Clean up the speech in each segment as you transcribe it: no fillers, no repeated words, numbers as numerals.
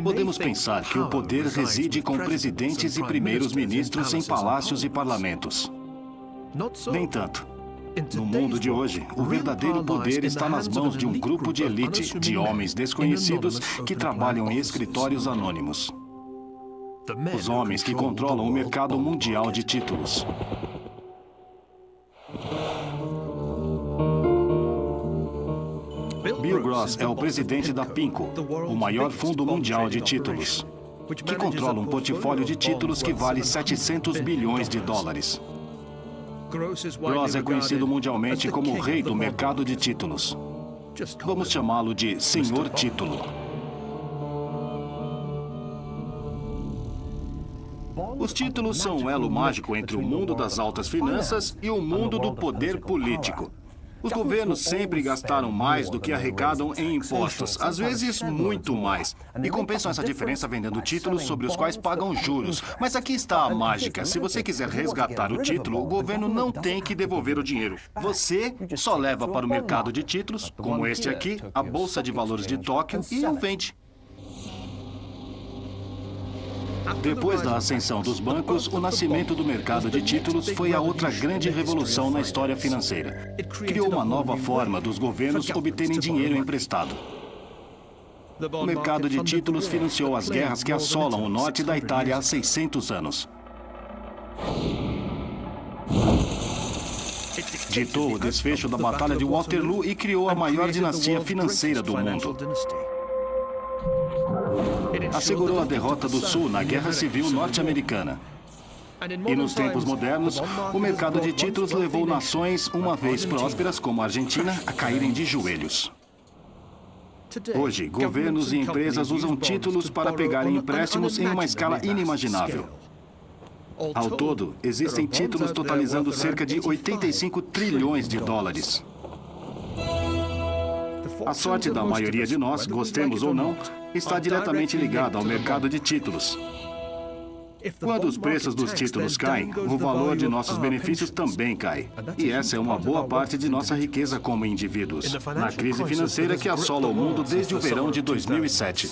Podemos pensar que o poder reside com presidentes e primeiros ministros em palácios e parlamentos. Nem tanto. No mundo de hoje, o verdadeiro poder está nas mãos de um grupo de elite, de homens desconhecidos que trabalham em escritórios anônimos. Os homens que controlam o mercado mundial de títulos. Bill Gross é o presidente da PIMCO, o maior fundo mundial de títulos, que controla um portfólio de títulos que vale 700 bilhões de dólares. Gross é conhecido mundialmente como o rei do mercado de títulos. Vamos chamá-lo de Senhor Título. Os títulos são um elo mágico entre o mundo das altas finanças e o mundo do poder político. Os governos sempre gastaram mais do que arrecadam em impostos, às vezes muito mais, e compensam essa diferença vendendo títulos sobre os quais pagam juros. Mas aqui está a mágica. Se você quiser resgatar o título, o governo não tem que devolver o dinheiro. Você só leva para o mercado de títulos, como este aqui, a Bolsa de Valores de Tóquio, e o vende. Depois da ascensão dos bancos, o nascimento do mercado de títulos foi a outra grande revolução na história financeira. Criou uma nova forma dos governos obterem dinheiro emprestado. O mercado de títulos financiou as guerras que assolam o norte da Itália há 600 anos. Ditou o desfecho da Batalha de Waterloo e criou a maior dinastia financeira do mundo. Assegurou a derrota do Sul na Guerra Civil Norte-Americana. E nos tempos modernos, o mercado de títulos levou nações, uma vez prósperas como a Argentina, a caírem de joelhos. Hoje, governos e empresas usam títulos para pegarem empréstimos em uma escala inimaginável. Ao todo, existem títulos totalizando cerca de 85 trilhões de dólares. A sorte da maioria de nós, gostemos ou não, está diretamente ligada ao mercado de títulos. Quando os preços dos títulos caem, o valor de nossos benefícios também cai. E essa é uma boa parte de nossa riqueza como indivíduos. Na crise financeira que assola o mundo desde o verão de 2007.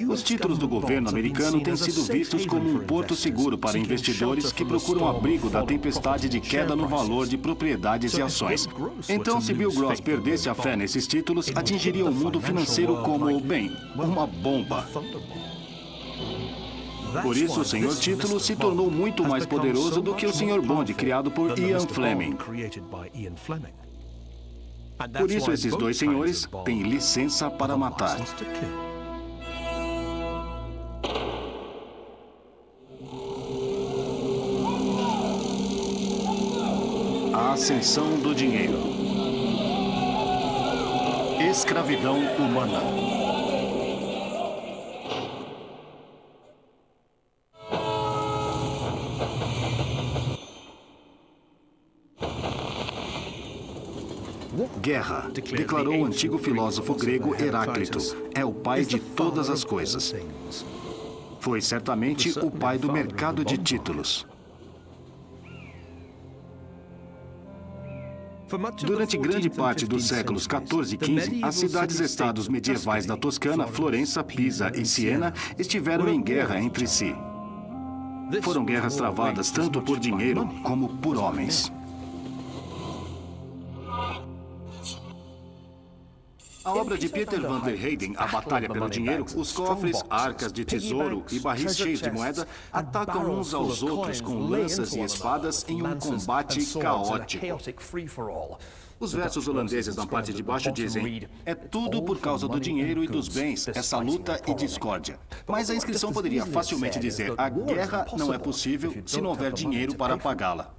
Os títulos do governo americano têm sido vistos como um porto seguro para investidores que procuram abrigo da tempestade de queda no valor de propriedades e ações. Então, se Bill Gross perdesse a fé nesses títulos, atingiria o mundo financeiro como, bem, uma bomba. Por isso, o Senhor Título se tornou muito mais poderoso do que o Sr. Bond, criado por Ian Fleming. Por isso, esses dois senhores têm licença para matar. A ascensão do dinheiro. Escravidão humana. Guerra, declarou o antigo filósofo grego Heráclito, é o pai de todas as coisas. Foi certamente o pai do mercado de títulos. Durante grande parte dos séculos XIV e XV, as cidades-estados medievais da Toscana, Florença, Pisa e Siena estiveram em guerra entre si. Foram guerras travadas tanto por dinheiro como por homens. A obra de Peter van der Heyden, A Batalha pelo Dinheiro, os cofres, arcas de tesouro e barris cheios de moeda atacam uns aos outros com lanças e espadas em um combate caótico. Os versos holandeses na parte de baixo dizem: é tudo por causa do dinheiro e dos bens, essa luta e discórdia. Mas a inscrição poderia facilmente dizer: a guerra não é possível se não houver dinheiro para pagá-la.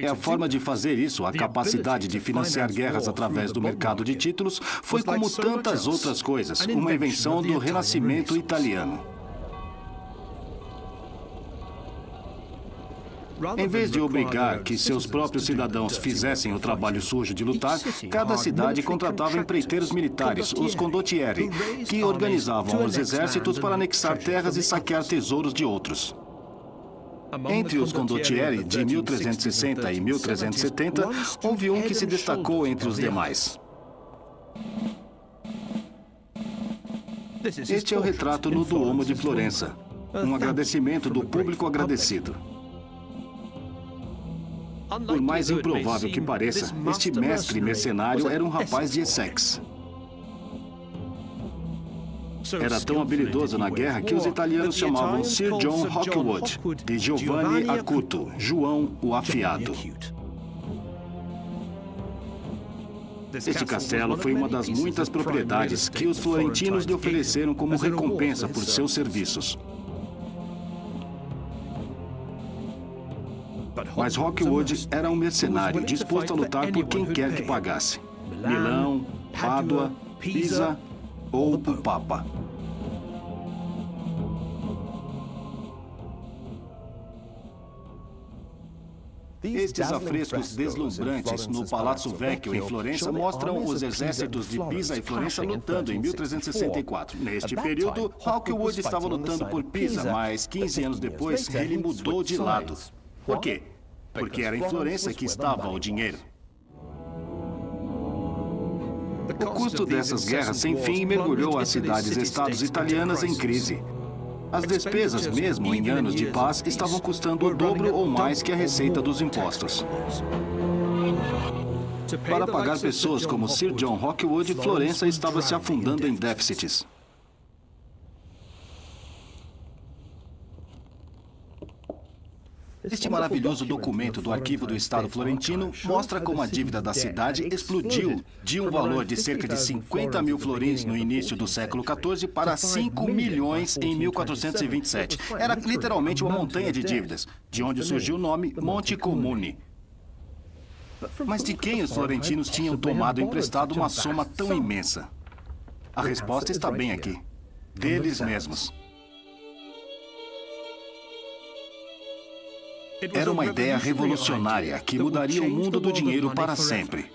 E a forma de fazer isso, a capacidade de financiar guerras através do mercado de títulos, foi como tantas outras coisas, uma invenção do Renascimento italiano. Em vez de obrigar que seus próprios cidadãos fizessem o trabalho sujo de lutar, cada cidade contratava empreiteiros militares, os condottieri, que organizavam os exércitos para anexar terras e saquear tesouros de outros. Entre os condottieri de 1360 e 1370, houve um que se destacou entre os demais. Este é o retrato no Duomo de Florença, um agradecimento do público agradecido. Por mais improvável que pareça, este mestre mercenário era um rapaz de Essex. Era tão habilidoso na guerra que os italianos chamavam Sir John Hawkwood de Giovanni Acuto, João o Afiado. Este castelo foi uma das muitas propriedades que os florentinos lhe ofereceram como recompensa por seus serviços. Mas Hawkwood era um mercenário disposto a lutar por quem quer que pagasse. Milão, Pádua, Pisa ou o Papa. Estes afrescos deslumbrantes no Palazzo Vecchio, em Florença, mostram os exércitos de Pisa e Florença lutando em 1364. Neste período, Hawkwood estava lutando por Pisa, mas 15 anos depois, ele mudou de lado. Por quê? Porque era em Florença que estava o dinheiro. O custo dessas guerras sem fim mergulhou as cidades-estados italianas em crise. As despesas, mesmo em anos de paz, estavam custando o dobro ou mais que a receita dos impostos. Para pagar pessoas como Sir John Hawkwood, Florença estava se afundando em déficits. Este maravilhoso documento do Arquivo do Estado Florentino mostra como a dívida da cidade explodiu de um valor de cerca de 50 mil florins no início do século XIV para 5 milhões em 1427. Era literalmente uma montanha de dívidas, de onde surgiu o nome Monte Comune. Mas de quem os florentinos tinham tomado emprestado uma soma tão imensa? A resposta está bem aqui. Deles mesmos. Era uma ideia revolucionária que mudaria o mundo do dinheiro para sempre.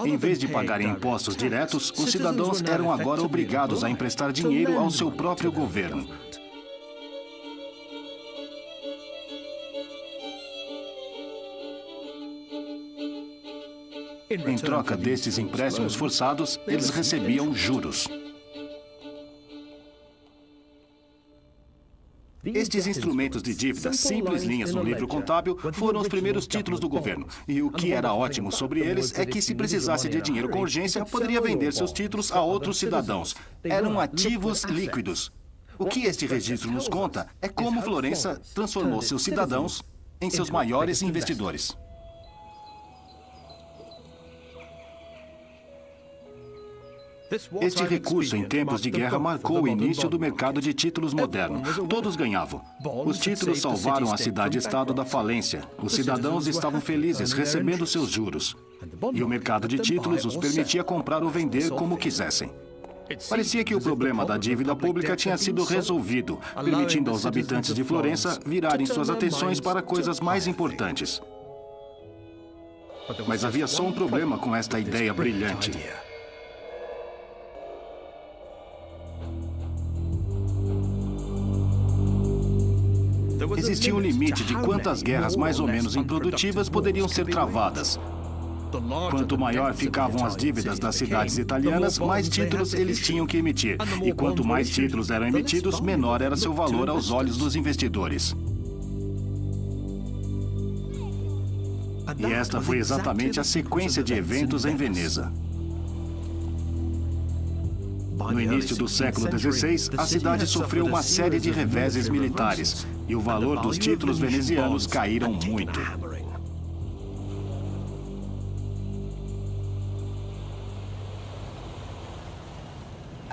Em vez de pagarem impostos diretos, os cidadãos eram agora obrigados a emprestar dinheiro ao seu próprio governo. Em troca destes empréstimos forçados, eles recebiam juros. Estes instrumentos de dívida, simples linhas no livro contábil, foram os primeiros títulos do governo. E o que era ótimo sobre eles é que, se precisasse de dinheiro com urgência, poderia vender seus títulos a outros cidadãos. Eram ativos líquidos. O que este registro nos conta é como Florença transformou seus cidadãos em seus maiores investidores. Este recurso em tempos de guerra marcou o início do mercado de títulos moderno. Todos ganhavam. Os títulos salvaram a cidade-estado da falência. Os cidadãos estavam felizes recebendo seus juros. E o mercado de títulos os permitia comprar ou vender como quisessem. Parecia que o problema da dívida pública tinha sido resolvido, permitindo aos habitantes de Florença virarem suas atenções para coisas mais importantes. Mas havia só um problema com esta ideia brilhante. Existia um limite de quantas guerras mais ou menos improdutivas poderiam ser travadas. Quanto maior ficavam as dívidas das cidades italianas, mais títulos eles tinham que emitir. E quanto mais títulos eram emitidos, menor era seu valor aos olhos dos investidores. E esta foi exatamente a sequência de eventos em Veneza. No início do século XVI, a cidade sofreu uma série de reveses militares e o valor dos títulos venezianos caíram muito.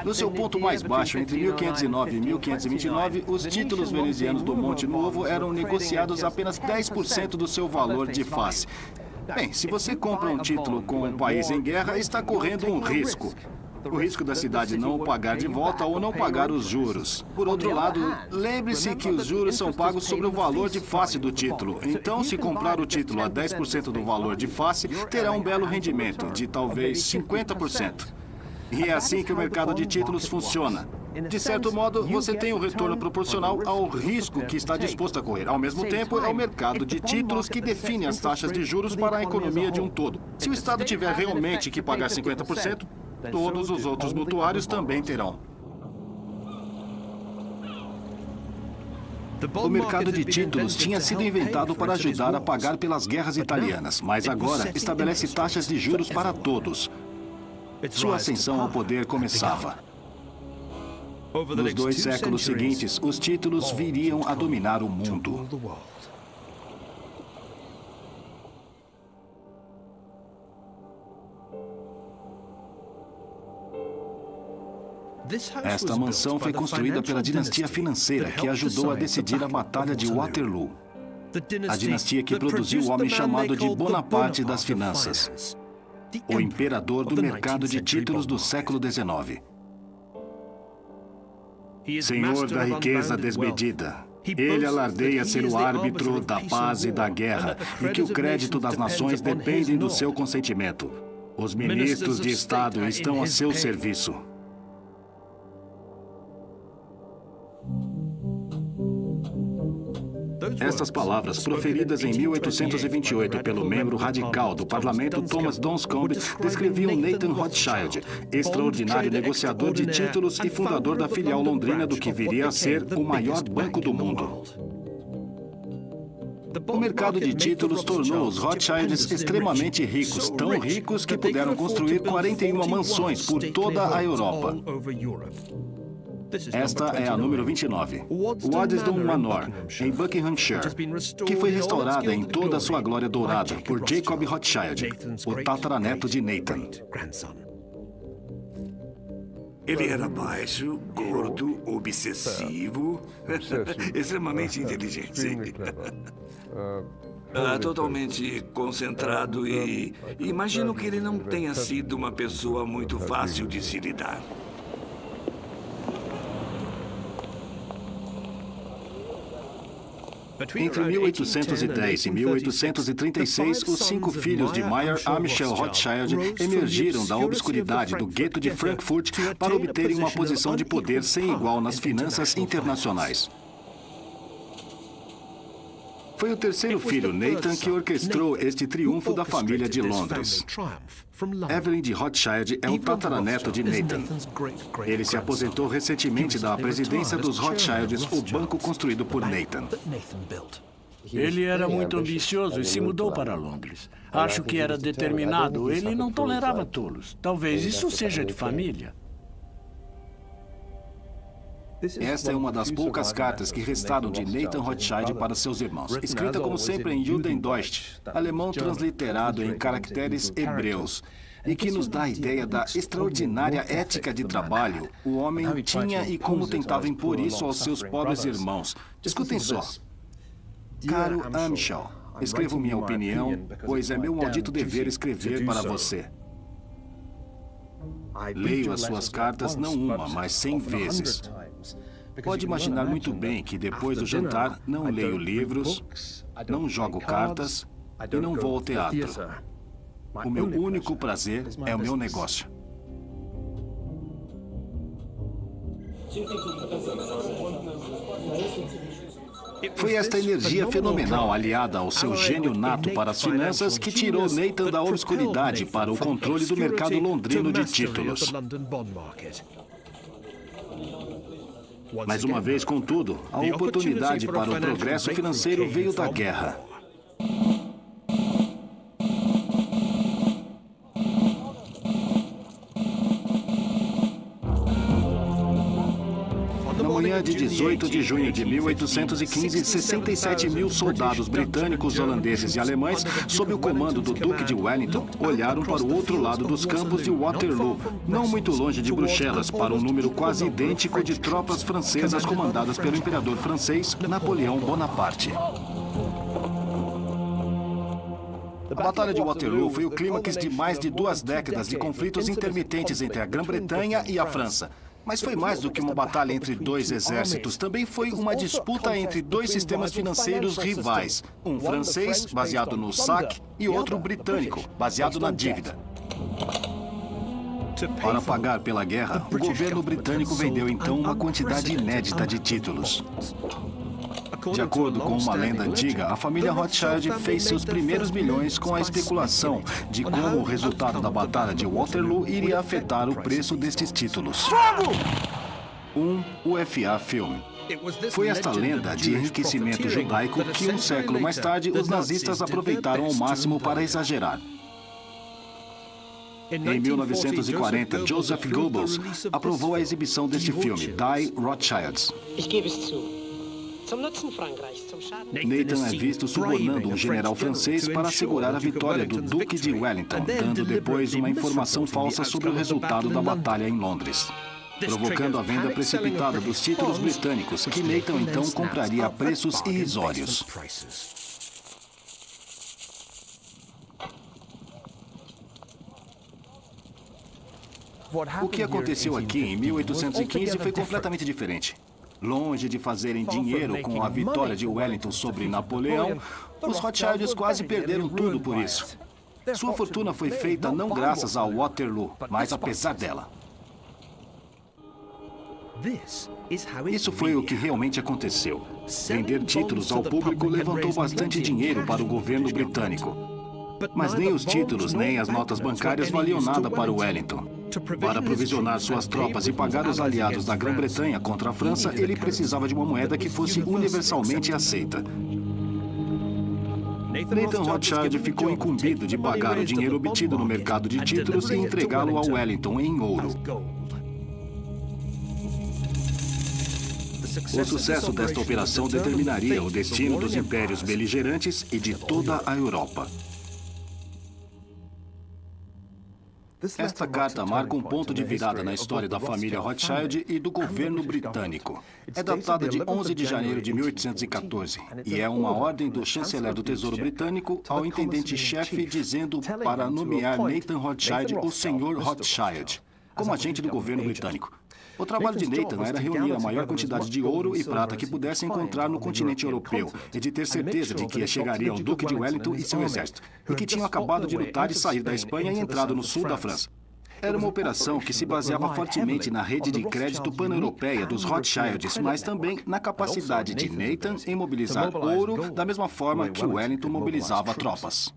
No seu ponto mais baixo, entre 1509 e 1529, os títulos venezianos do Monte Nuovo eram negociados a apenas 10% do seu valor de face. Bem, se você compra um título com um país em guerra, está correndo um risco. O risco da cidade não o pagar de volta ou não pagar os juros. Por outro lado, lembre-se que os juros são pagos sobre o valor de face do título. Então, se comprar o título a 10% do valor de face, terá um belo rendimento, de talvez 50%. E é assim que o mercado de títulos funciona. De certo modo, você tem o retorno proporcional ao risco que está disposto a correr. Ao mesmo tempo, é o mercado de títulos que define as taxas de juros para a economia de um todo. Se o Estado tiver realmente que pagar 50%, todos os outros mutuários também terão. O mercado de títulos tinha sido inventado para ajudar a pagar pelas guerras italianas, mas agora estabelece taxas de juros para todos. Sua ascensão ao poder começava. Nos 2 séculos seguintes, os títulos viriam a dominar o mundo. Esta mansão foi construída pela dinastia financeira que ajudou a decidir a Batalha de Waterloo. A dinastia que produziu o homem chamado de Bonaparte das finanças, o imperador do mercado de títulos do século XIX. Senhor da riqueza desmedida, ele alardeia ser o árbitro da paz e da guerra e que o crédito das nações depende do seu consentimento. Os ministros de Estado estão a seu serviço. Estas palavras, proferidas em 1828 pelo membro radical do parlamento Thomas Dunscombe, descreviam Nathan Rothschild, extraordinário negociador de títulos e fundador da filial londrina do que viria a ser o maior banco do mundo. O mercado de títulos tornou os Rothschilds extremamente ricos, tão ricos que puderam construir 41 mansões por toda a Europa. Esta é a número 29, Waddesdon Manor, em Buckinghamshire, que foi restaurada em toda a sua glória dourada por Jacob Rothschild, o tataraneto de Nathan. Ele era baixo, gordo, obsessivo, extremamente inteligente. Sim. Totalmente concentrado e imagino que ele não tenha sido uma pessoa muito fácil de se lidar. Entre 1810 e 1836, os 5 filhos de Mayer Amschel Rothschild emergiram da obscuridade do gueto de Frankfurt para obterem uma posição de poder sem igual nas finanças internacionais. Foi o terceiro filho, Nathan, que orquestrou este triunfo da família de Londres. Evelyn de Rothschild é o tataraneto de Nathan. Ele se aposentou recentemente da presidência dos Rothschilds, o banco construído por Nathan. Ele era muito ambicioso e se mudou para Londres. Acho que era determinado. Ele não tolerava tolos. Talvez isso seja de família. Esta é uma das poucas cartas que restaram de Nathan Rothschild para seus irmãos, escrita como sempre em Judendeutsch, alemão transliterado em caracteres hebreus, e que nos dá a ideia da extraordinária ética de trabalho o homem tinha e como tentava impor isso aos seus pobres irmãos. Escutem só. Caro Amschel, escrevo minha opinião, pois é meu maldito dever escrever para você. Leio as suas cartas não uma, mas 100 vezes. Pode imaginar muito bem que depois do jantar não leio livros, não jogo cartas e não vou ao teatro. O meu único prazer é o meu negócio. Foi esta energia fenomenal, aliada ao seu gênio nato para as finanças, que tirou Nathan da obscuridade para o controle do mercado londrino de títulos. Mais uma vez, contudo, a oportunidade para o progresso financeiro veio da guerra. Na manhã de 18 de junho de 1815, 67 mil soldados britânicos, holandeses e alemães, sob o comando do Duque de Wellington, olharam para o outro lado dos campos de Waterloo, não muito longe de Bruxelas, para um número quase idêntico de tropas francesas comandadas pelo imperador francês Napoleão Bonaparte. A Batalha de Waterloo foi o clímax de mais de 2 décadas de conflitos intermitentes entre a Grã-Bretanha e a França. Mas foi mais do que uma batalha entre 2 exércitos. Também foi uma disputa entre 2 sistemas financeiros rivais. Um francês, baseado no saque, e outro britânico, baseado na dívida. Para pagar pela guerra, o governo britânico vendeu então uma quantidade inédita de títulos. De acordo com uma lenda antiga, a família Rothschild fez seus primeiros milhões com a especulação de como o resultado da Batalha de Waterloo iria afetar o preço destes títulos. Um UFA Film. Foi esta lenda de enriquecimento judaico que, um século mais tarde, os nazistas aproveitaram ao máximo para exagerar. Em 1940, Joseph Goebbels aprovou a exibição deste filme, Die Rothschilds. Nathan é visto subornando um general francês para assegurar a vitória do Duque de Wellington, dando depois uma informação falsa sobre o resultado da batalha em Londres, provocando a venda precipitada dos títulos britânicos, que Nathan então compraria a preços irrisórios. O que aconteceu aqui em 1815 foi completamente diferente. Longe de fazerem dinheiro com a vitória de Wellington sobre Napoleão, os Rothschilds quase perderam tudo por isso. Sua fortuna foi feita não graças a Waterloo, mas apesar dela. Isso foi o que realmente aconteceu. Vender títulos ao público levantou bastante dinheiro para o governo britânico. Mas nem os títulos nem as notas bancárias valiam nada para o Wellington. Para aprovisionar suas tropas e pagar os aliados da Grã-Bretanha contra a França, ele precisava de uma moeda que fosse universalmente aceita. Nathan Rothschild ficou incumbido de pagar o dinheiro obtido no mercado de títulos e entregá-lo ao Wellington em ouro. O sucesso desta operação determinaria o destino dos impérios beligerantes e de toda a Europa. Esta carta marca um ponto de virada na história da família Rothschild e do governo britânico. É datada de 11 de janeiro de 1814 e é uma ordem do chanceler do Tesouro Britânico ao intendente-chefe dizendo para nomear Nathan Rothschild o Sr. Rothschild como agente do governo britânico. O trabalho de Nathan era reunir a maior quantidade de ouro e prata que pudesse encontrar no continente europeu e de ter certeza de que chegaria ao Duque de Wellington e seu exército, e que tinham acabado de lutar e sair da Espanha e entrado no sul da França. Era uma operação que se baseava fortemente na rede de crédito pan-europeia dos Rothschilds, mas também na capacidade de Nathan em mobilizar ouro da mesma forma que Wellington mobilizava tropas.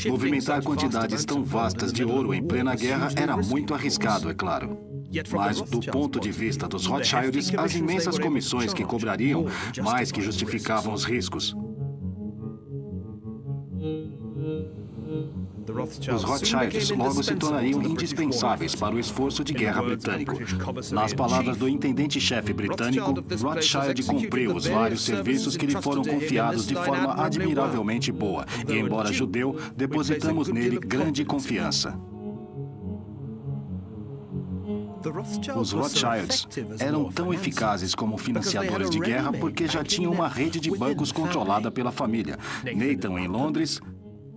Movimentar quantidades tão vastas de ouro em plena guerra era muito arriscado, é claro. Mas, do ponto de vista dos Rothschilds, as imensas comissões que cobrariam mais que justificavam os riscos. Os Rothschilds logo se tornariam indispensáveis para o esforço de guerra britânico. Nas palavras do intendente-chefe britânico, Rothschild cumpriu os vários serviços que lhe foram confiados de forma admiravelmente boa, e, embora judeu, depositamos nele grande confiança. Os Rothschilds eram tão eficazes como financiadores de guerra porque já tinham uma rede de bancos controlada pela família. Nathan em Londres,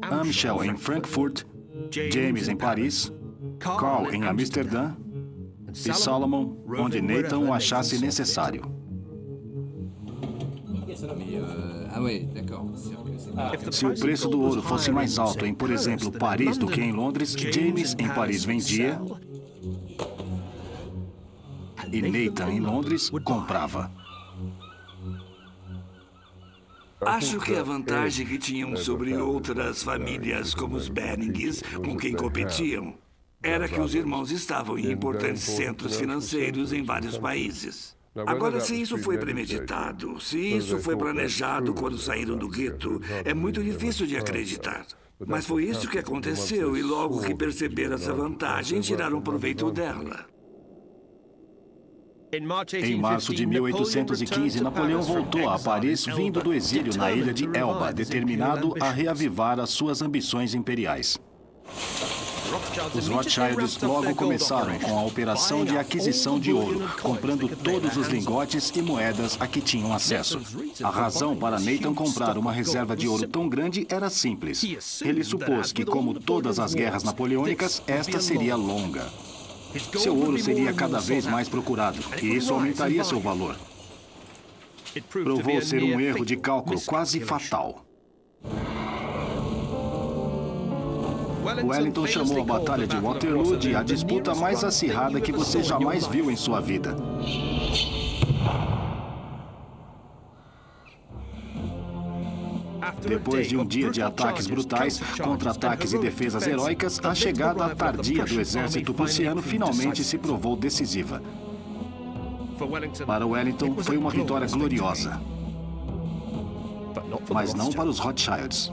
Amschel em Frankfurt, James em Paris, Carl em Amsterdã e Solomon, onde Nathan o achasse necessário. Se o preço do ouro fosse mais alto em, por exemplo, Paris do que em Londres, James em Paris vendia e Nathan em Londres comprava. Acho que a vantagem que tinham sobre outras famílias como os Bennings, com quem competiam, era que os irmãos estavam em importantes centros financeiros em vários países. Agora, se isso foi premeditado, se isso foi planejado quando saíram do gueto, é muito difícil de acreditar. Mas foi isso que aconteceu e logo que perceberam essa vantagem, tiraram proveito dela. Em março de 1815, Napoleão voltou a Paris vindo do exílio na ilha de Elba, determinado a reavivar as suas ambições imperiais. Os Rothschilds logo começaram com a operação de aquisição de ouro, comprando todos os lingotes e moedas a que tinham acesso. A razão para Nathan comprar uma reserva de ouro tão grande era simples. Ele supôs que, como todas as guerras napoleônicas, esta seria longa. Seu ouro seria cada vez mais procurado, e isso aumentaria seu valor. Provou ser um erro de cálculo quase fatal. Wellington chamou a Batalha de Waterloo de a disputa mais acirrada que você jamais viu em sua vida. Depois de um dia de ataques brutais, contra-ataques e defesas heróicas, a chegada tardia do exército prussiano finalmente se provou decisiva. Para Wellington, foi uma vitória gloriosa, mas não para os Rothschilds.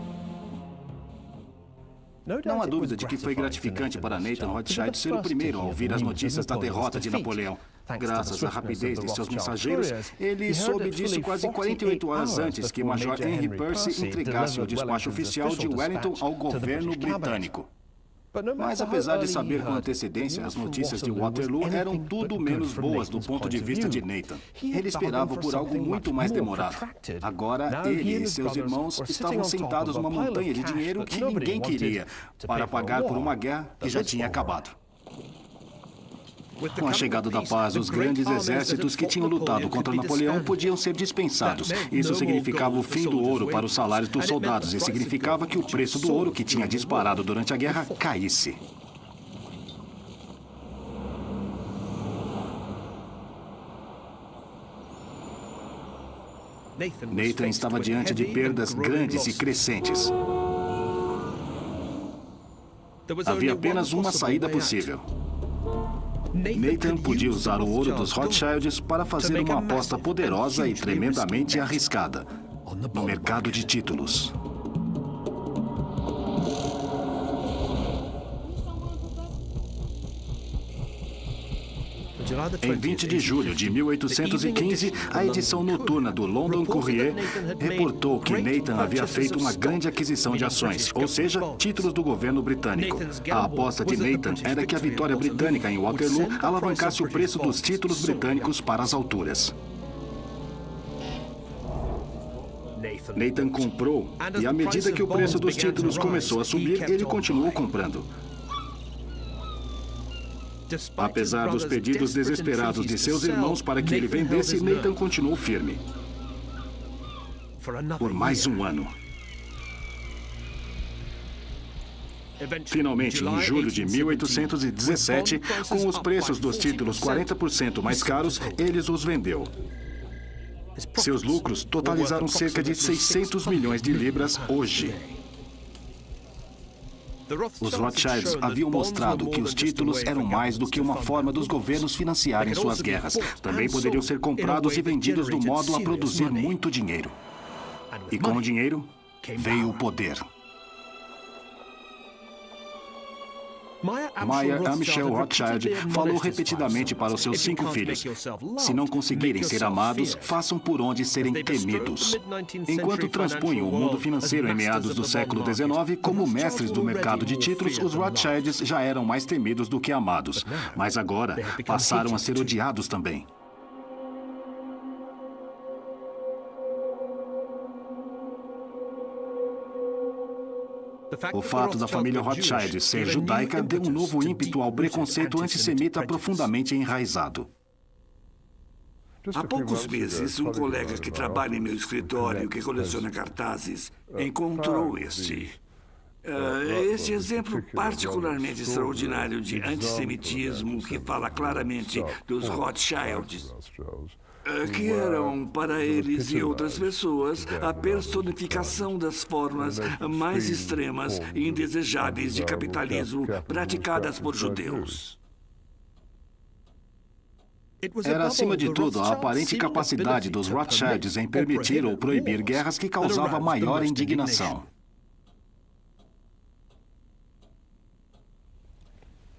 Não há dúvida de que foi gratificante para Nathan Rothschild ser o primeiro a ouvir as notícias da derrota de Napoleão. Graças à rapidez de seus mensageiros, ele soube disso quase 48 horas antes que Major Henry Percy entregasse o despacho oficial de Wellington ao governo britânico. Mas apesar de saber com antecedência, as notícias de Waterloo eram tudo menos boas do ponto de vista de Nathan. Ele esperava por algo muito mais demorado. Agora, ele e seus irmãos estavam sentados numa montanha de dinheiro que ninguém queria, para pagar por uma guerra que já tinha acabado. Com a chegada da paz, os grandes exércitos que tinham lutado contra Napoleão podiam ser dispensados. Isso significava o fim do ouro para os salários dos soldados e significava que o preço do ouro que tinha disparado durante a guerra caísse. Nathan estava diante de perdas grandes e crescentes. Havia apenas uma saída possível. Nathan podia usar o ouro dos Rothschilds para fazer uma aposta poderosa e tremendamente arriscada no mercado de títulos. Em 20 de julho de 1815, a edição noturna do London Courier reportou que Nathan havia feito uma grande aquisição de ações, ou seja, títulos do governo britânico. A aposta de Nathan era que a vitória britânica em Waterloo alavancasse o preço dos títulos britânicos para as alturas. Nathan comprou, e à medida que o preço dos títulos começou a subir, ele continuou comprando. Apesar dos pedidos desesperados de seus irmãos para que ele vendesse, Nathan continuou firme. Por mais um ano. Finalmente, em julho de 1817, com os preços dos títulos 40% mais caros, ele os vendeu. Seus lucros totalizaram cerca de 600 milhões de libras hoje. Os Rothschilds haviam mostrado que os títulos eram mais do que uma forma dos governos financiarem suas guerras. Também poderiam ser comprados e vendidos do modo a produzir muito dinheiro. E com o dinheiro, veio o poder. Mayer Amschel Rothschild falou repetidamente para os seus 5 filhos: se não conseguirem ser amados, façam por onde serem temidos. Enquanto transpunham o mundo financeiro em meados do século XIX, como mestres do mercado de títulos, os Rothschilds já eram mais temidos do que amados. Mas agora, passaram a ser odiados também. O fato da família Rothschild ser judaica deu um novo ímpeto ao preconceito antissemita profundamente enraizado. Há poucos meses, um colega que trabalha em meu escritório, que coleciona cartazes, encontrou este exemplo particularmente extraordinário de antissemitismo que fala claramente dos Rothschilds, que eram, para eles e outras pessoas, a personificação das formas mais extremas e indesejáveis de capitalismo praticadas por judeus. Era, acima de tudo, a aparente capacidade dos Rothschilds em permitir ou proibir guerras que causava maior indignação.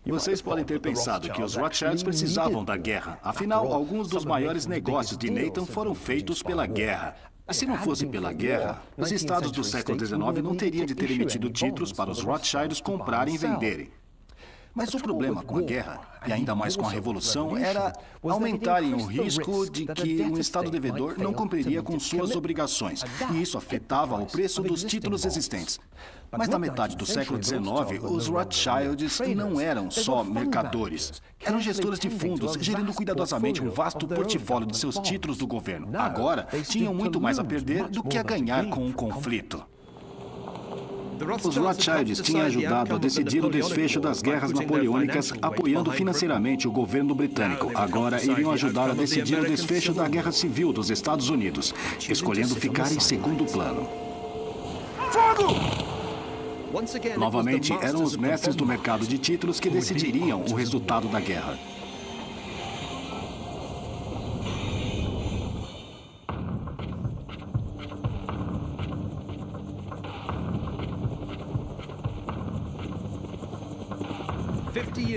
Vocês podem ter pensado que os Rothschilds precisavam da guerra. Afinal, alguns dos maiores negócios de Nathan foram feitos pela guerra. E se não fosse pela guerra, os estados do século XIX não teriam de ter emitido títulos para os Rothschilds comprarem e venderem. Mas o problema com a guerra, e ainda mais com a Revolução, era aumentarem o risco de que um Estado devedor não cumpriria com suas obrigações, e isso afetava o preço dos títulos existentes. Mas na metade do século XIX, os Rothschilds não eram só mercadores. Eram gestores de fundos, gerindo cuidadosamente um vasto portfólio de seus títulos do governo. Agora, tinham muito mais a perder do que a ganhar com um conflito. Os Rothschilds tinham ajudado a decidir o desfecho das guerras napoleônicas, apoiando financeiramente o governo britânico. Agora iriam ajudar a decidir o desfecho da Guerra Civil dos Estados Unidos, escolhendo ficar em segundo plano. Fogo! Novamente, eram os mestres do mercado de títulos que decidiriam o resultado da guerra.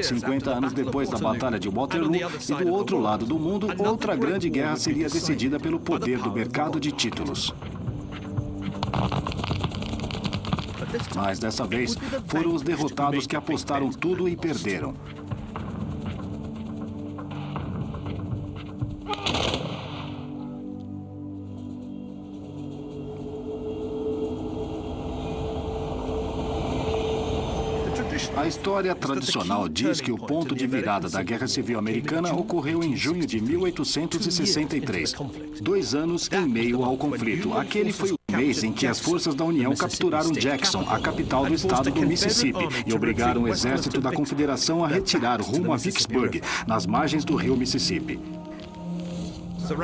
$50 anos depois da Batalha de Waterloo, e do outro lado do mundo, outra grande guerra seria decidida pelo poder do mercado de títulos. Mas dessa vez, foram os derrotados que apostaram tudo e perderam. A história tradicional diz que o ponto de virada da Guerra Civil Americana ocorreu em junho de 1863, 2 anos em meio ao conflito. Aquele foi o mês em que as forças da União capturaram Jackson, a capital do estado do Mississippi, e obrigaram o exército da Confederação a retirar rumo a Vicksburg, nas margens do rio Mississippi.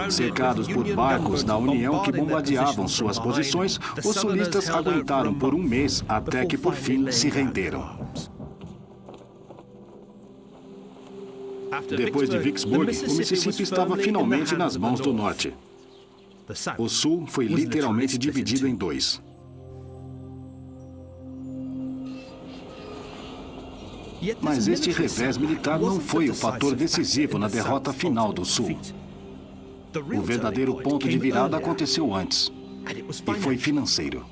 Cercados por barcos da União que bombardeavam suas posições, os sulistas aguentaram por um mês até que, por fim, se renderam. Depois de Vicksburg, o Mississippi estava finalmente nas mãos do norte. O sul foi literalmente dividido em 2. Mas este revés militar não foi o fator decisivo na derrota final do sul. O verdadeiro ponto de virada aconteceu antes, e foi financeiro.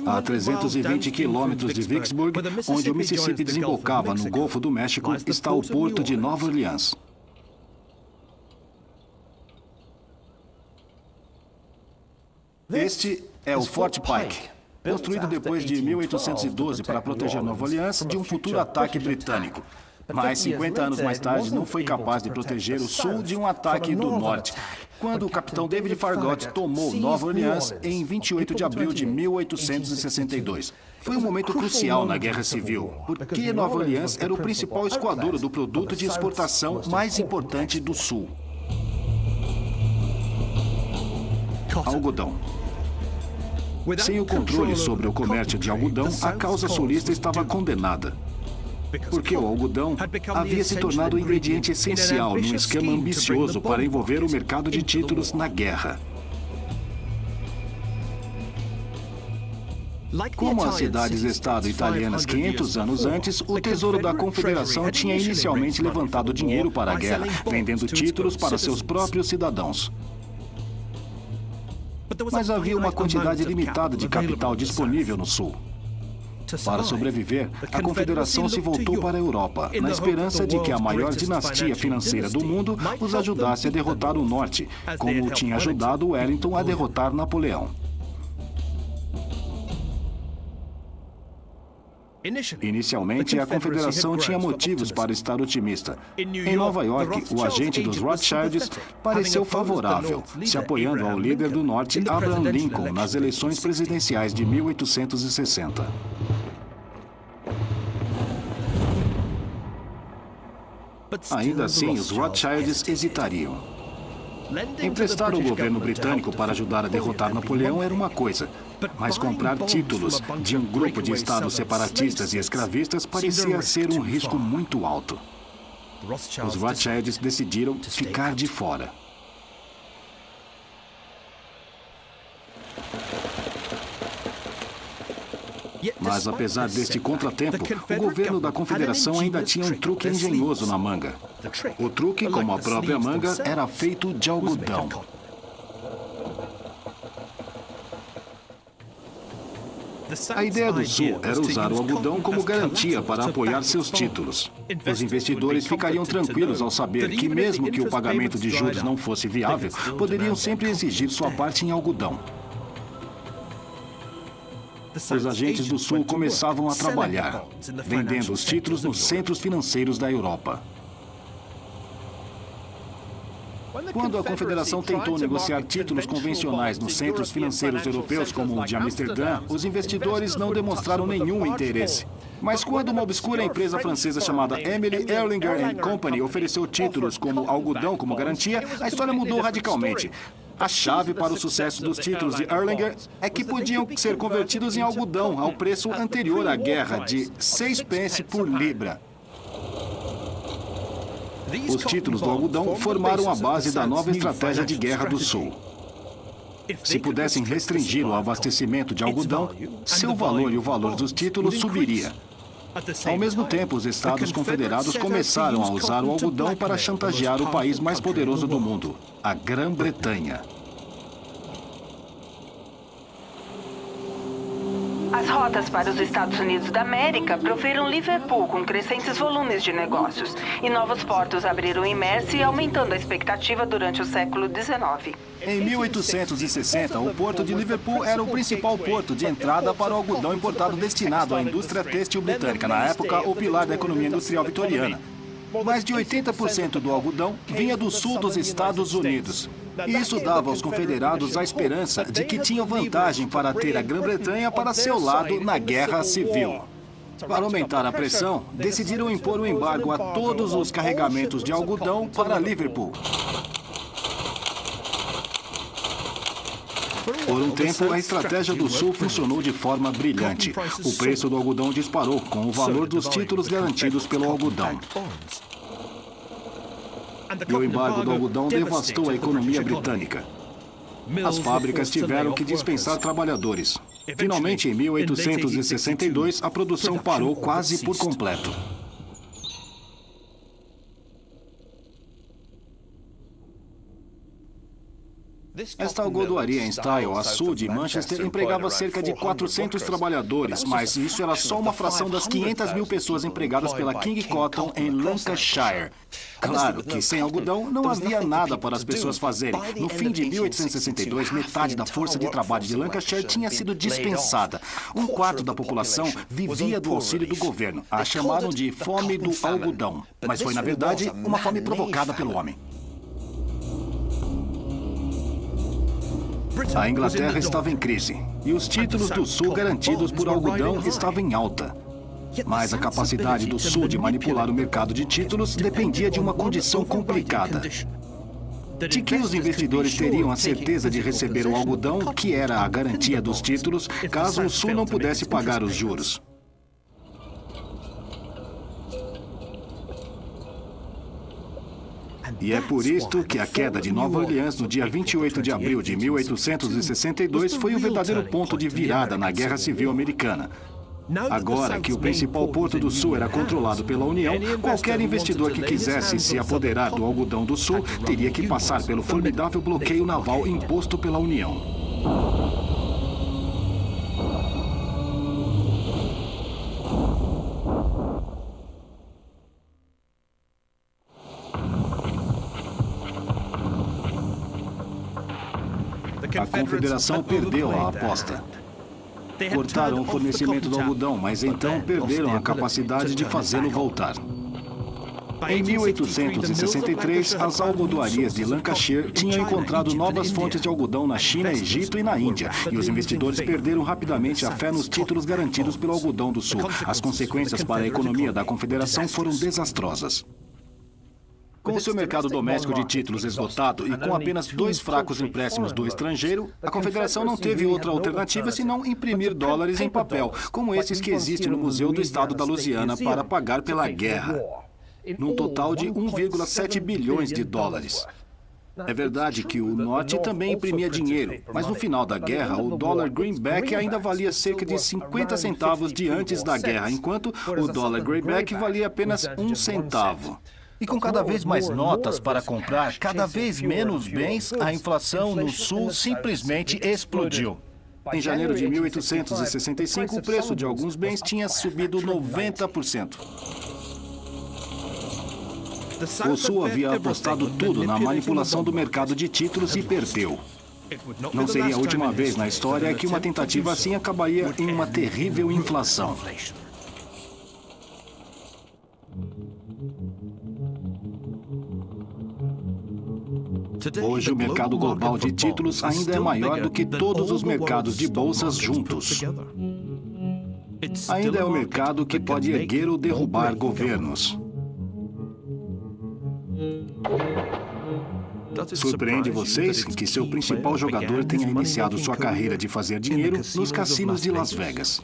A 320 quilômetros de Vicksburg, onde o Mississippi desembocava no Golfo do México, está o porto de Nova Orleans. Este é o Fort Pike, construído depois de 1812 para proteger Nova Orleans de um futuro ataque britânico. Mas 50 anos mais tarde não foi capaz de proteger o sul de um ataque do norte, quando o capitão David Farragut tomou Nova Orleans em 28 de abril de 1862. Foi um momento crucial na Guerra Civil, porque Nova Orleans era o principal escoador do produto de exportação mais importante do sul: algodão. Sem o controle sobre o comércio de algodão, a causa sulista estava condenada, porque o algodão havia se tornado o ingrediente essencial num esquema ambicioso para envolver o mercado de títulos na guerra. Como as cidades-estado italianas 500 anos antes, o Tesouro da Confederação tinha inicialmente levantado dinheiro para a guerra, vendendo títulos para seus próprios cidadãos. Mas havia uma quantidade limitada de capital disponível no sul. Para sobreviver, a Confederação se voltou para a Europa, na esperança de que a maior dinastia financeira do mundo os ajudasse a derrotar o norte, como tinha ajudado Wellington a derrotar Napoleão. Inicialmente, a Confederação tinha motivos para estar otimista. Em Nova York, o agente dos Rothschilds pareceu favorável, se apoiando ao líder do norte, Abraham Lincoln, nas eleições presidenciais de 1860. Ainda assim, os Rothschilds hesitariam. Emprestar ao governo britânico para ajudar a derrotar Napoleão era uma coisa, mas comprar títulos de um grupo de estados separatistas e escravistas parecia ser um risco muito alto. Os Rothschilds decidiram ficar de fora. Mas apesar deste contratempo, o governo da Confederação ainda tinha um truque engenhoso na manga. O truque, como a própria manga, era feito de algodão. A ideia do Sul era usar o algodão como garantia para apoiar seus títulos. Os investidores ficariam tranquilos ao saber que, mesmo que o pagamento de juros não fosse viável, poderiam sempre exigir sua parte em algodão. Os agentes do Sul começavam a trabalhar, vendendo os títulos nos centros financeiros da Europa. Quando a Confederação tentou negociar títulos convencionais nos centros financeiros europeus, como o de Amsterdã, os investidores não demonstraram nenhum interesse. Mas quando uma obscura empresa francesa chamada Emily Erlanger Company ofereceu títulos como algodão como garantia, a história mudou radicalmente. A chave para o sucesso dos títulos de Erlanger é que podiam ser convertidos em algodão ao preço anterior à guerra, de 6 pence por libra. Os títulos do algodão formaram a base da nova estratégia de guerra do Sul. Se pudessem restringir o abastecimento de algodão, seu valor e o valor dos títulos subiria. Ao mesmo tempo, os Estados Confederados começaram a usar o algodão para chantagear o país mais poderoso do mundo, a Grã-Bretanha. As rotas para os Estados Unidos da América proveram Liverpool com crescentes volumes de negócios, e novos portos abriram em Mersey, aumentando a expectativa durante o século XIX. Em 1860, o porto de Liverpool era o principal porto de entrada para o algodão importado destinado à indústria têxtil britânica, na época o pilar da economia industrial vitoriana. Mais de 80% do algodão vinha do sul dos Estados Unidos. E isso dava aos confederados a esperança de que tinham vantagem para ter a Grã-Bretanha para seu lado na Guerra Civil. Para aumentar a pressão, decidiram impor um embargo a todos os carregamentos de algodão para Liverpool. Por um tempo, a estratégia do Sul funcionou de forma brilhante. O preço do algodão disparou com o valor dos títulos garantidos pelo algodão. E o embargo do algodão devastou a economia britânica. As fábricas tiveram que dispensar trabalhadores. Finalmente, em 1862, a produção parou quase por completo. Esta algodoaria em Style, a sul de Manchester, empregava cerca de 400 trabalhadores, mas isso era só uma fração das 500 mil pessoas empregadas pela King Cotton em Lancashire. Claro que sem algodão não havia nada para as pessoas fazerem. No fim de 1862, metade da força de trabalho de Lancashire tinha sido dispensada. Um quarto da população vivia do auxílio do governo. A chamaram de fome do algodão, mas foi, na verdade, uma fome provocada pelo homem. A Inglaterra estava em crise e os títulos do Sul garantidos por algodão estavam em alta. Mas a capacidade do Sul de manipular o mercado de títulos dependia de uma condição complicada. De que os investidores teriam a certeza de receber o algodão, que era a garantia dos títulos, caso o Sul não pudesse pagar os juros. E é por isto que a queda de Nova Orleans no dia 28 de abril de 1862 foi o verdadeiro ponto de virada na Guerra Civil Americana. Agora que o principal porto do Sul era controlado pela União, qualquer investidor que quisesse se apoderar do algodão do Sul teria que passar pelo formidável bloqueio naval imposto pela União. A Confederação perdeu a aposta. Cortaram o fornecimento do algodão, mas então perderam a capacidade de fazê-lo voltar. Em 1863, as algodoarias de Lancashire tinham encontrado novas fontes de algodão na China, Egito e na Índia, e os investidores perderam rapidamente a fé nos títulos garantidos pelo algodão do Sul. As consequências para a economia da Confederação foram desastrosas. Com o seu mercado doméstico de títulos esgotado e com apenas 2 fracos empréstimos do estrangeiro, a Confederação não teve outra alternativa senão imprimir dólares em papel, como esses que existem no Museu do Estado da Louisiana, para pagar pela guerra, num total de 1,7 bilhões de dólares. É verdade que o Norte também imprimia dinheiro, mas no final da guerra, o dólar greenback ainda valia cerca de 50 centavos de antes da guerra, enquanto o dólar greyback valia apenas 1 centavo. E com cada vez mais notas para comprar cada vez menos bens, a inflação no Sul simplesmente explodiu. Em janeiro de 1865, o preço de alguns bens tinha subido 90%. O Sul havia apostado tudo na manipulação do mercado de títulos e perdeu. Não seria a última vez na história que uma tentativa assim acabaria em uma terrível inflação. Hoje, o mercado global de títulos ainda é maior do que todos os mercados de bolsas juntos. Ainda é o mercado que pode erguer ou derrubar governos. Surpreende vocês que seu principal jogador tenha iniciado sua carreira de fazer dinheiro nos cassinos de Las Vegas.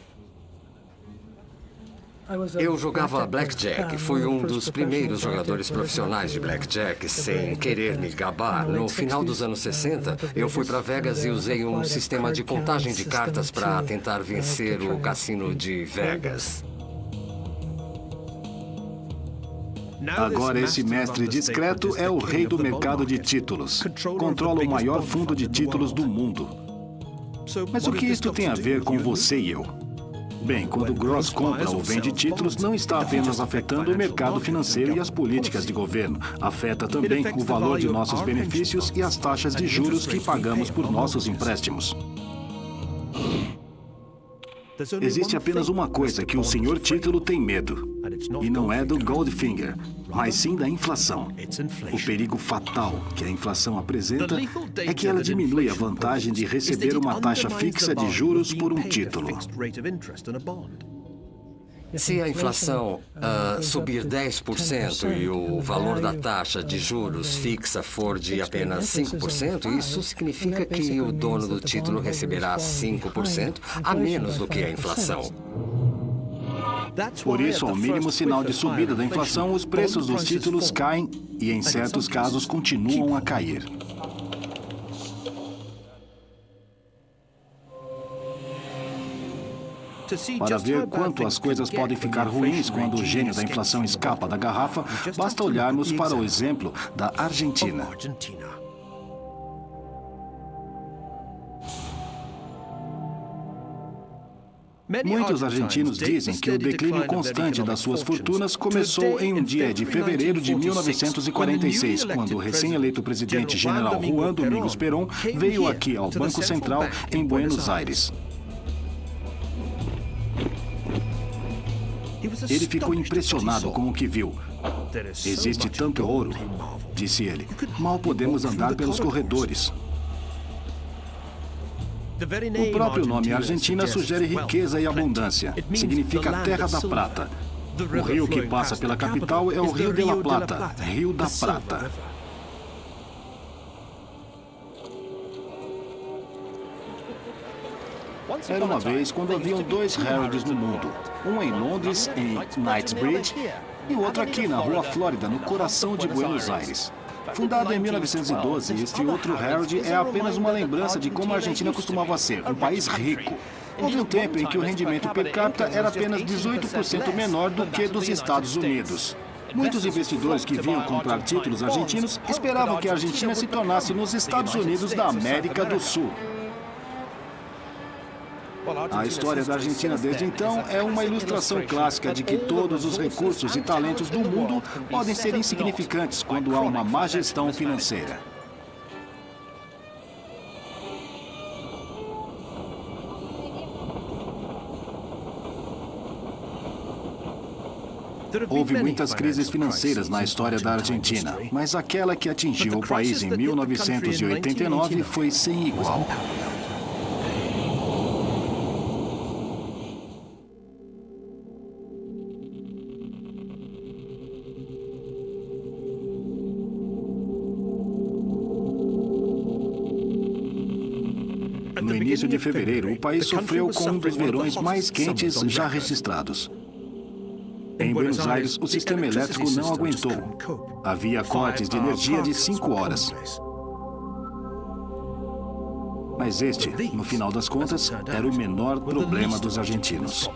Eu jogava blackjack. Fui um dos primeiros jogadores profissionais de blackjack, sem querer me gabar. No final dos anos 60, eu fui para Vegas e usei um sistema de contagem de cartas para tentar vencer o cassino de Vegas. Agora, esse mestre discreto é o rei do mercado de títulos. Controla o maior fundo de títulos do mundo. Mas o que isto tem a ver com você e eu? Bem, quando Gross compra ou vende títulos, não está apenas afetando o mercado financeiro e as políticas de governo. Afeta também o valor de nossos benefícios e as taxas de juros que pagamos por nossos empréstimos. Existe apenas uma coisa que o senhor título tem medo. E não é do Goldfinger, mas sim da inflação. O perigo fatal que a inflação apresenta é que ela diminui a vantagem de receber uma taxa fixa de juros por um título. Se a inflação subir 10% e o valor da taxa de juros fixa for de apenas 5%, isso significa que o dono do título receberá 5% a menos do que a inflação. Por isso, ao mínimo sinal de subida da inflação, os preços dos títulos caem e, em certos casos, continuam a cair. Para ver quanto as coisas podem ficar ruins quando o gênio da inflação escapa da garrafa, basta olharmos para o exemplo da Argentina. Muitos argentinos dizem que o declínio constante das suas fortunas começou em um dia de fevereiro de 1946, quando o recém-eleito presidente general Juan Domingos Perón veio aqui ao Banco Central em Buenos Aires. Ele ficou impressionado com o que viu. Existe tanto ouro, disse ele. Mal podemos andar pelos corredores. O próprio nome Argentina sugere riqueza e abundância. Significa terra da prata. O rio que passa pela capital é o Rio de la Plata, Rio da Prata. Era uma vez quando haviam dois Harrods no mundo. Um em Londres, em Knightsbridge, e o outro aqui na Rua Flórida, no coração de Buenos Aires. Fundado em 1912, este outro Harrod é apenas uma lembrança de como a Argentina costumava ser, um país rico. Houve um tempo em que o rendimento per capita era apenas 18% menor do que dos Estados Unidos. Muitos investidores que vinham comprar títulos argentinos esperavam que a Argentina se tornasse nos Estados Unidos da América do Sul. A história da Argentina desde então é uma ilustração clássica de que todos os recursos e talentos do mundo podem ser insignificantes quando há uma má gestão financeira. Houve muitas crises financeiras na história da Argentina, mas aquela que atingiu o país em 1989 foi sem igual. No início de fevereiro, o país sofreu com um dos verões mais quentes já registrados. Em Buenos Aires, o sistema elétrico não aguentou. Havia cortes de energia de 5 horas. Mas este, no final das contas, era o menor problema dos argentinos.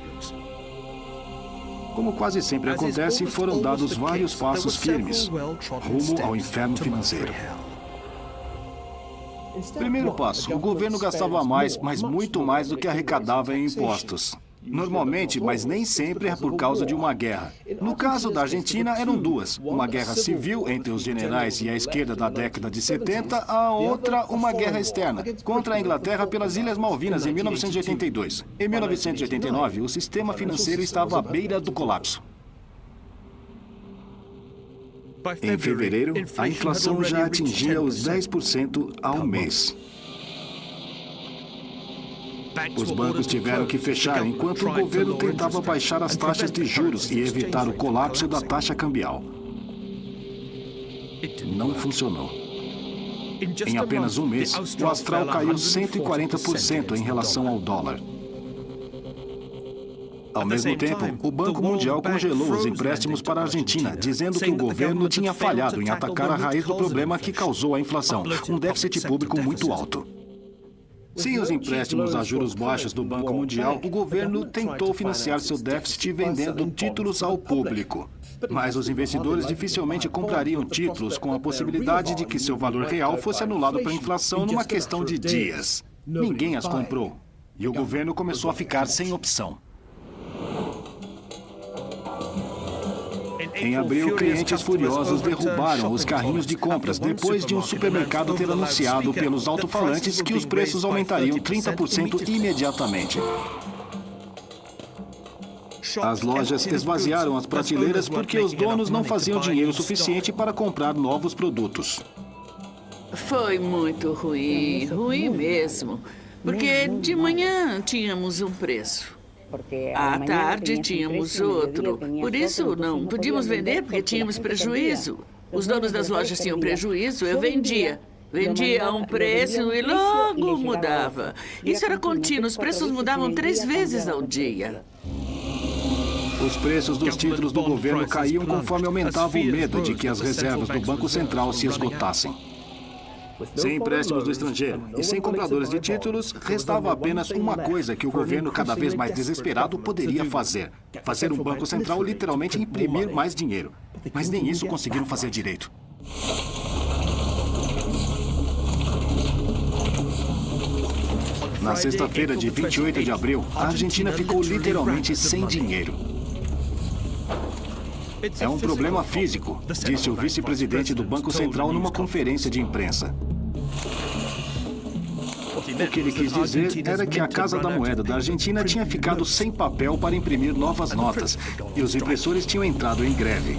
Como quase sempre acontece, foram dados vários passos firmes rumo ao inferno financeiro. Primeiro passo, o governo gastava mais, mas muito mais do que arrecadava em impostos. Normalmente, mas nem sempre, é por causa de uma guerra. No caso da Argentina, eram duas. Uma guerra civil entre os generais e a esquerda da década de 70, a outra, uma guerra externa, contra a Inglaterra pelas Ilhas Malvinas em 1982. Em 1989, o sistema financeiro estava à beira do colapso. Em fevereiro, a inflação já atingia os 10% ao mês. Os bancos tiveram que fechar enquanto o governo tentava baixar as taxas de juros e evitar o colapso da taxa cambial. Não funcionou. Em apenas um mês, o astral caiu 140% em relação ao dólar. Ao mesmo tempo, o Banco Mundial congelou os empréstimos para a Argentina, dizendo que o governo tinha falhado em atacar a raiz do problema que causou a inflação, um déficit público muito alto. Sem os empréstimos a juros baixos do Banco Mundial, o governo tentou financiar seu déficit vendendo títulos ao público. Mas os investidores dificilmente comprariam títulos com a possibilidade de que seu valor real fosse anulado pela inflação numa questão de dias. Ninguém as comprou. E o governo começou a ficar sem opção. Em abril, clientes furiosos derrubaram os carrinhos de compras depois de um supermercado ter anunciado pelos alto-falantes que os preços aumentariam 30% imediatamente. As lojas esvaziaram as prateleiras porque os donos não faziam dinheiro suficiente para comprar novos produtos. Foi muito ruim, ruim mesmo. Porque de manhã tínhamos um preço. À tarde tínhamos outro. Por isso, não podíamos vender porque tínhamos prejuízo. Os donos das lojas tinham prejuízo, eu vendia. Vendia a um preço e logo mudava. Isso era contínuo, os preços mudavam 3 vezes ao dia. Os preços dos títulos do governo caíam conforme aumentava o medo de que as reservas do Banco Central se esgotassem. Sem empréstimos do estrangeiro e sem compradores de títulos, restava apenas uma coisa que o governo, cada vez mais desesperado, poderia fazer. Fazer um Banco Central literalmente imprimir mais dinheiro. Mas nem isso conseguiram fazer direito. Na sexta-feira de 28 de abril, a Argentina ficou literalmente sem dinheiro. É um problema físico, disse o vice-presidente do Banco Central numa conferência de imprensa. O que ele quis dizer era que a Casa da Moeda da Argentina tinha ficado sem papel para imprimir novas notas e os impressores tinham entrado em greve.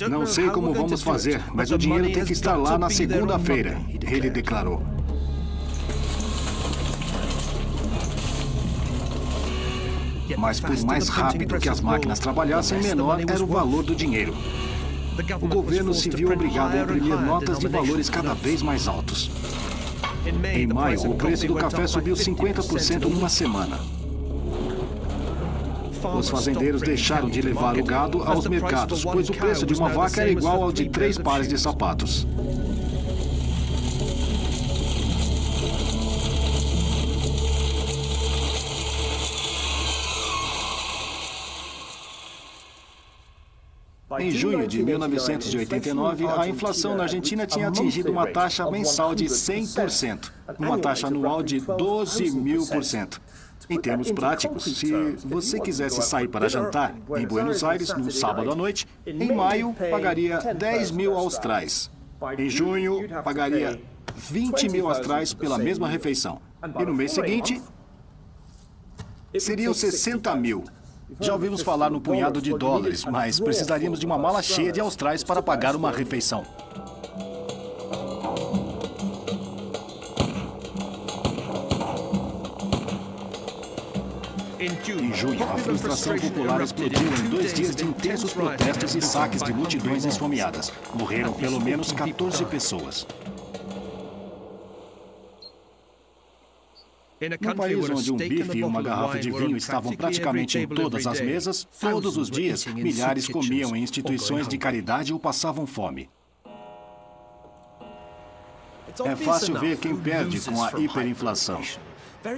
Não sei como vamos fazer, mas o dinheiro tem que estar lá na segunda-feira, ele declarou. Mas por mais rápido que as máquinas trabalhassem, menor era o valor do dinheiro. O governo se viu obrigado a imprimir notas de valores cada vez mais altos. Em maio, o preço do café subiu 50% numa semana. Os fazendeiros deixaram de levar o gado aos mercados, pois o preço de uma vaca era igual ao de 3 pares de sapatos. Em junho de 1989, a inflação na Argentina tinha atingido uma taxa mensal de 100%, uma taxa anual de 12.000%. Em termos práticos, se você quisesse sair para jantar em Buenos Aires no sábado à noite, em maio pagaria 10.000 austrais. Em junho, pagaria 20.000 austrais pela mesma refeição. E no mês seguinte, seriam 60.000. Já ouvimos falar no punhado de dólares, mas precisaríamos de uma mala cheia de austrais para pagar uma refeição. Em junho, a frustração popular explodiu em 2 dias de intensos protestos e saques de multidões esfomeadas. Morreram pelo menos 14 pessoas. Num país onde um bife e uma garrafa de vinho estavam praticamente em todas as mesas, todos os dias, milhares comiam em instituições de caridade ou passavam fome. É fácil ver quem perde com a hiperinflação.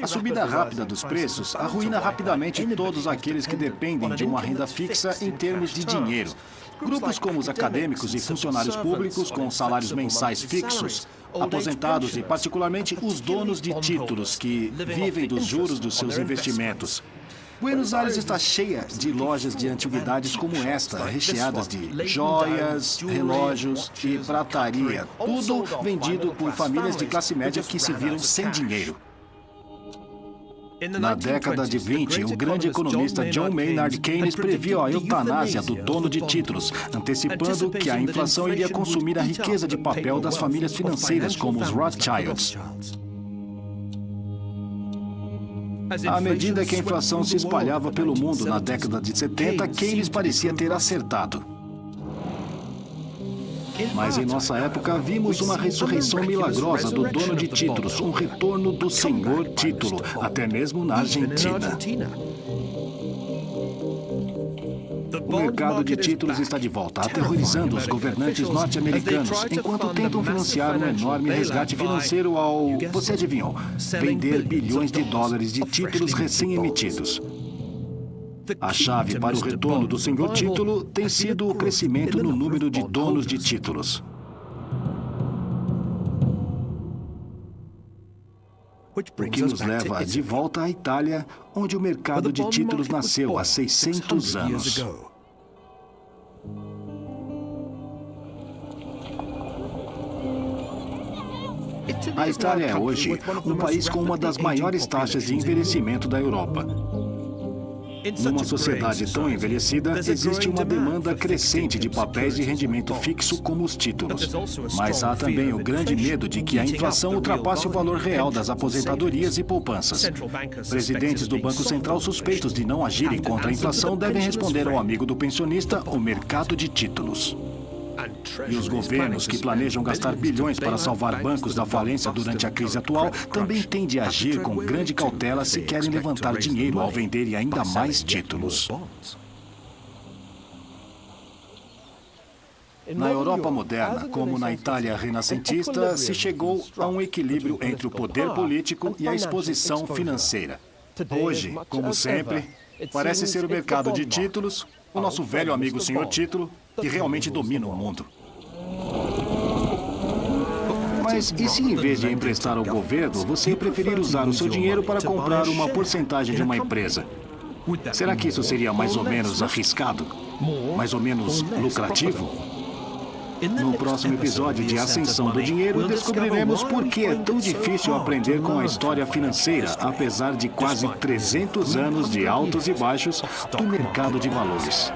A subida rápida dos preços arruína rapidamente todos aqueles que dependem de uma renda fixa em termos de dinheiro. Grupos como os acadêmicos e funcionários públicos com salários mensais fixos, aposentados e, particularmente, os donos de títulos que vivem dos juros dos seus investimentos. Buenos Aires está cheia de lojas de antiguidades como esta, recheadas de joias, relógios e prataria, tudo vendido por famílias de classe média que se viram sem dinheiro. Na década de 20, o grande economista John Maynard Keynes previu a eutanásia do dono de títulos, antecipando que a inflação iria consumir a riqueza de papel das famílias financeiras como os Rothschilds. À medida que a inflação se espalhava pelo mundo na década de 70, Keynes parecia ter acertado. Mas em nossa época, vimos uma ressurreição milagrosa do dono de títulos, um retorno do senhor título, até mesmo na Argentina. O mercado de títulos está de volta, aterrorizando os governantes norte-americanos, enquanto tentam financiar um enorme resgate financeiro ao, você adivinhou, vender bilhões de dólares de títulos recém-emitidos. A chave para o retorno do senhor título tem sido o crescimento no número de donos de títulos. O que nos leva de volta à Itália, onde o mercado de títulos nasceu há 600 anos. A Itália é hoje um país com uma das maiores taxas de envelhecimento da Europa. Numa sociedade tão envelhecida, existe uma demanda crescente de papéis de rendimento fixo como os títulos. Mas há também o grande medo de que a inflação ultrapasse o valor real das aposentadorias e poupanças. Presidentes do Banco Central suspeitos de não agirem contra a inflação devem responder ao amigo do pensionista, o mercado de títulos. E os governos que planejam gastar bilhões para salvar bancos da falência durante a crise atual também têm de agir com grande cautela se querem levantar dinheiro ao venderem ainda mais títulos. Na Europa moderna, como na Itália renascentista, se chegou a um equilíbrio entre o poder político e a exposição financeira. Hoje, como sempre, parece ser o mercado de títulos, o nosso velho amigo senhor título, que realmente domina o mundo. Mas e se em vez de emprestar ao governo, você preferir usar o seu dinheiro para comprar uma porcentagem de uma empresa? Será que isso seria mais ou menos arriscado? Mais ou menos lucrativo? No próximo episódio de Ascensão do Dinheiro, descobriremos por que é tão difícil aprender com a história financeira, apesar de quase 300 anos de altos e baixos do mercado de valores.